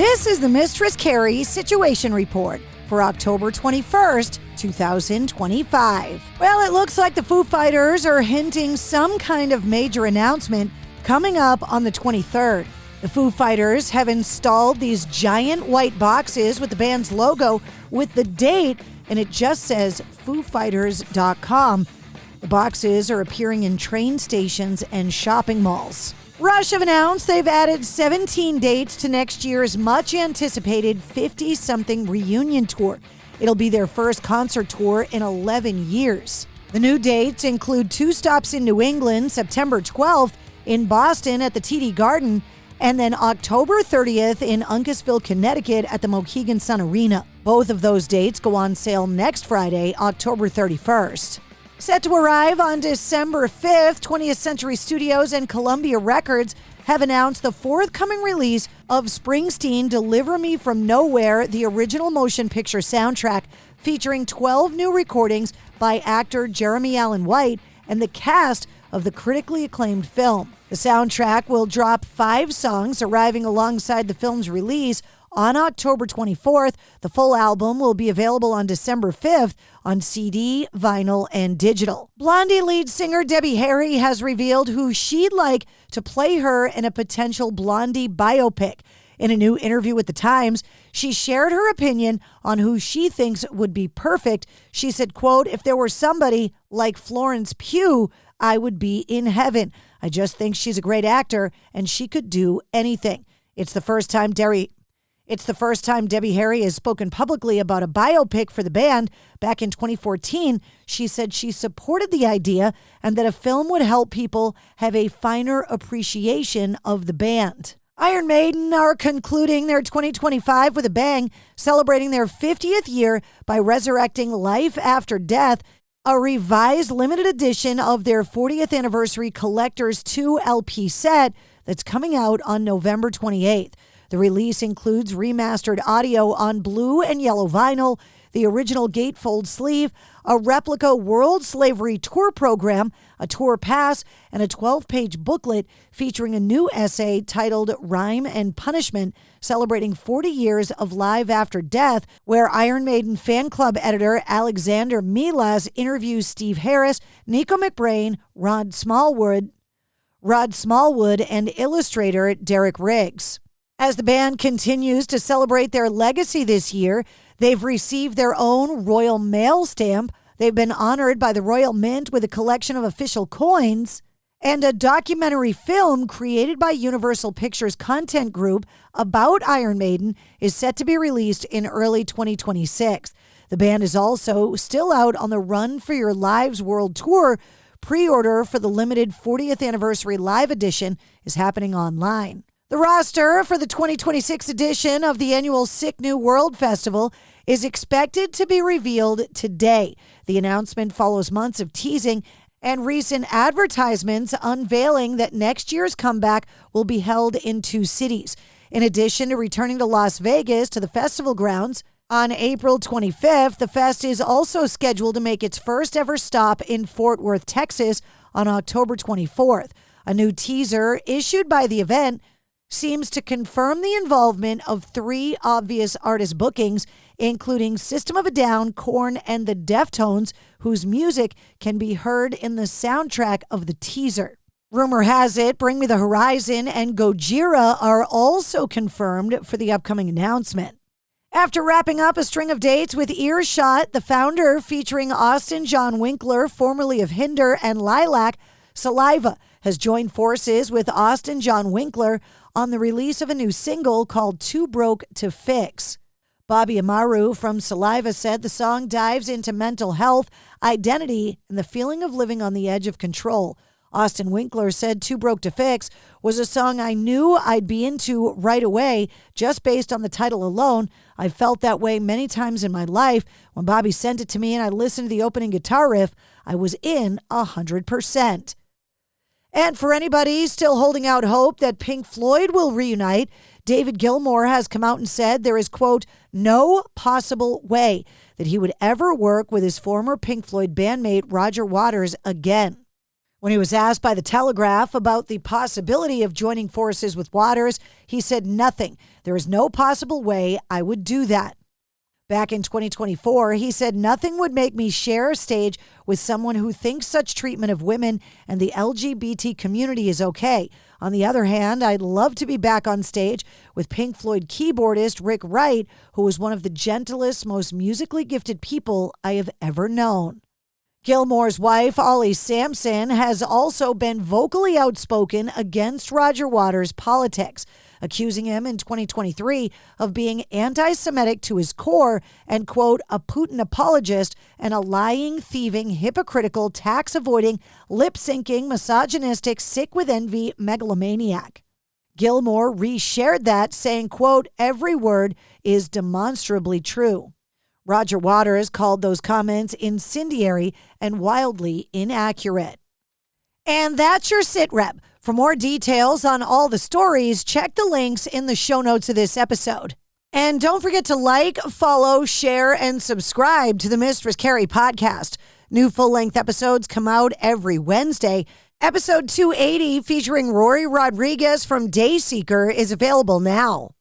This is the Mistress Carrie Situation Report for October 21st, 2025. Well, it looks like the Foo Fighters are hinting some kind of major announcement coming up on the 23rd. The Foo Fighters have installed these giant white boxes with the band's logo with the date, and it just says FooFighters.com. The boxes are appearing in train stations and shopping malls. Rush have announced they've added 17 dates to next year's much-anticipated 50-something reunion tour. It'll be their first concert tour in 11 years. The new dates include 2 stops in New England, September 12th in Boston at the TD Garden, and then October 30th in Uncasville, Connecticut at the Mohegan Sun Arena. Both of those dates go on sale next Friday, October 31st. Set to arrive on December 5th, 20th Century Studios and Columbia Records have announced the forthcoming release of Springsteen Deliver Me From Nowhere, the original motion picture soundtrack, featuring 12 new recordings by actor Jeremy Allen White and the cast of the critically acclaimed film. The soundtrack will drop 5 songs arriving alongside the film's release on October 24th. The full album will be available on December 5th on CD, vinyl, and digital. Blondie lead singer Debbie Harry has revealed who she'd like to play her in a potential Blondie biopic. In a new interview with The Times, she shared her opinion on who she thinks would be perfect. She said, quote, "If there were somebody like Florence Pugh, I would be in heaven. I just think she's a great actor and she could do anything." It's the first time Debbie Harry has spoken publicly about a biopic for the band. Back in 2014, she said she supported the idea and that a film would help people have a finer appreciation of the band. Iron Maiden are concluding their 2025 with a bang, celebrating their 50th year by resurrecting Life After Death, a revised limited edition of their 40th anniversary Collector's 2 LP set that's coming out on November 28th. The release includes remastered audio on blue and yellow vinyl, the original gatefold sleeve, a replica World Slavery Tour program, a tour pass, and a 12-page booklet featuring a new essay titled Rhyme and Punishment, celebrating 40 years of Live After Death, where Iron Maiden fan club editor Alexander Milas interviews Steve Harris, Nico McBrain, Rod Smallwood, and illustrator Derek Riggs. As the band continues to celebrate their legacy this year, they've received their own Royal Mail stamp. They've been honored by the Royal Mint with a collection of official coins, and a documentary film created by Universal Pictures Content Group about Iron Maiden is set to be released in early 2026. The band is also still out on the Run for Your Lives World Tour. Pre-order for the limited 40th anniversary live edition is happening online. The roster for the 2026 edition of the annual Sick New World Festival is expected to be revealed today. The announcement follows months of teasing and recent advertisements unveiling that next year's comeback will be held in 2 cities. In addition to returning to Las Vegas to the festival grounds on April 25th, the fest is also scheduled to make its first ever stop in Fort Worth, Texas on October 24th. A new teaser issued by the event seems to confirm the involvement of 3 obvious artist bookings, including System of a Down, Korn, and the Deftones, whose music can be heard in the soundtrack of the teaser. Rumor has it Bring Me the Horizon and Gojira are also confirmed for the upcoming announcement. After wrapping up a string of dates with Earshot, the founder, featuring Austin John Winkler, formerly of Hinder, and Lilac, Saliva, has joined forces with Austin John Winkler on the release of a new single called Too Broke to Fix. Bobby Amaru from Saliva said the song dives into mental health, identity, and the feeling of living on the edge of control. Austin Winkler said Too Broke to Fix was a song I knew I'd be into right away just based on the title alone. I felt that way many times in my life. When Bobby sent it to me and I listened to the opening guitar riff, I was in 100%. And for anybody still holding out hope that Pink Floyd will reunite, David Gilmour has come out and said there is, quote, no possible way that he would ever work with his former Pink Floyd bandmate Roger Waters again. When he was asked by The Telegraph about the possibility of joining forces with Waters, he said, "Nothing. There is no possible way I would do that." Back in 2024, he said, "Nothing would make me share a stage with someone who thinks such treatment of women and the LGBT community is okay. On the other hand, I'd love to be back on stage with Pink Floyd keyboardist Rick Wright, who is one of the gentlest, most musically gifted people I have ever known." Gilmore's wife, Ollie Sampson, has also been vocally outspoken against Roger Waters' politics, accusing him in 2023 of being anti-Semitic to his core and, quote, "a Putin apologist and a lying, thieving, hypocritical, tax-avoiding, lip-syncing, misogynistic, sick with envy megalomaniac." Gilmore reshared that, saying, quote, "Every word is demonstrably true." Roger Waters called those comments incendiary and wildly inaccurate. And that's your sit rep. For more details on all the stories, check the links in the show notes of this episode. And don't forget to like, follow, share, and subscribe to the Mistress Carrie Podcast. New full-length episodes come out every Wednesday. Episode 280, featuring Rory Rodriguez from Dayseeker, is available now.